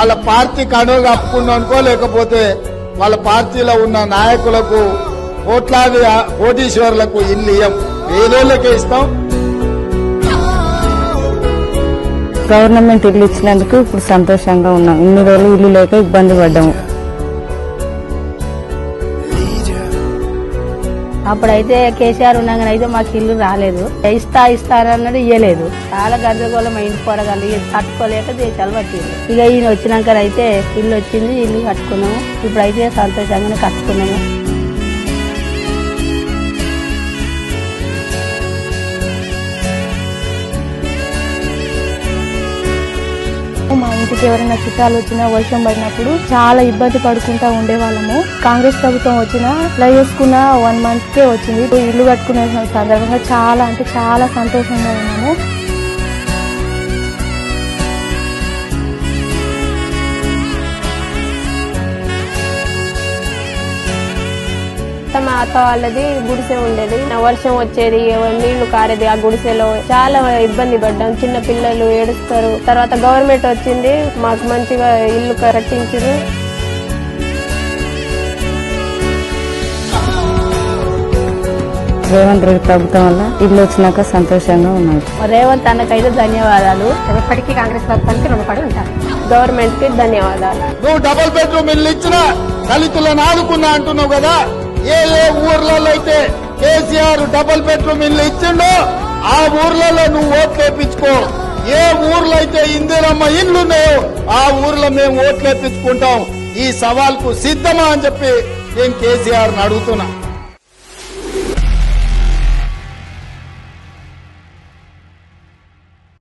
వాళ్ళ పార్టీ కనుగ కప్పుకుందాం అనుకో, లేకపోతే వాళ్ళ పార్టీలో ఉన్న నాయకులకు కోట్లాది కోటీశ్వర్లకు ఇల్లు ఇయ్యం, పేదోళ్ళకే ఇస్తాం. గవర్నమెంట్ ఇల్లు ఇచ్చినందుకు ఇప్పుడు సంతోషంగా ఉన్నాం. ఇన్ని రోజులు ఇల్లు లేక ఇబ్బంది పడ్డాము. అప్పుడైతే కేసీఆర్ ఉన్నాగానే అయితే మాకు ఇల్లు రాలేదు, ఇస్తారన్నది ఇయ్యలేదు. చాలా గందరగోళం ఇంటి పొరగాలి కట్టుకోలేక దేశాలు పట్టింది. ఇక ఈయన వచ్చినాక అయితే ఇల్లు వచ్చింది, ఇల్లు కట్టుకున్నాము. ఇప్పుడైతే సంతోషంగానే కట్టుకున్నాము. మా ఇంటికి ఎవరైనా చుట్టాలు వచ్చినా వర్షం పడినప్పుడు చాలా ఇబ్బంది పడుకుంటా ఉండేవాళ్ళము. కాంగ్రెస్ ప్రభుత్వం వచ్చినా ఇలా చేసుకున్న 1 monthకే వచ్చింది. ఇల్లు కట్టుకునే సందర్భంగా చాలా అంటే చాలా సంతోషంగా ఉన్నాము. మా అత్త వాళ్ళది గుడిసె ఉండేది, వర్షం వచ్చేది, నీళ్లు కారేది. ఆ గుడిసెలో చాలా ఇబ్బంది పడ్డాం. చిన్న పిల్లలు ఏడుస్తారు. తర్వాత గవర్నమెంట్ వచ్చింది, మాకు మంచిగా ఇల్లు కట్టించారు. రేవంత్ రెడ్డి ప్రభుత్వం వల్ల ఇల్లు వచ్చినాక సంతోషంగా ఉన్నాం. రేవంత్ అన్నకైతే ధన్యవాదాలు. ఎప్పటికీ కాంగ్రెస్ ప్రభుత్వానికి రుణపడి ఉంటారు. గవర్నమెంట్ కి ధన్యవాదాలు. నువ్వు డబుల్ బెడ్రూమ్ ఇల్లు ఇచ్చిన దళితులను ఆదుకున్నా అంటున్నావు కదా. ఏ ఊర్లలో అయితే కేసీఆర్ డబుల్ బెడ్రూమ్ ఇల్లు ఇచ్చిండో ఆ ఊర్లలో నువ్వు ఓట్లు వేయించుకో. ఏ ఊర్లో అయితే ఇందిరమ్మ ఇల్లున్నాయో ఆ ఊర్లో మేము ఓట్లు వేయించుకుంటాం. ఈ సవాల్కు సిద్ధమా అని చెప్పి నేను కేసీఆర్ అడుగుతున్నా.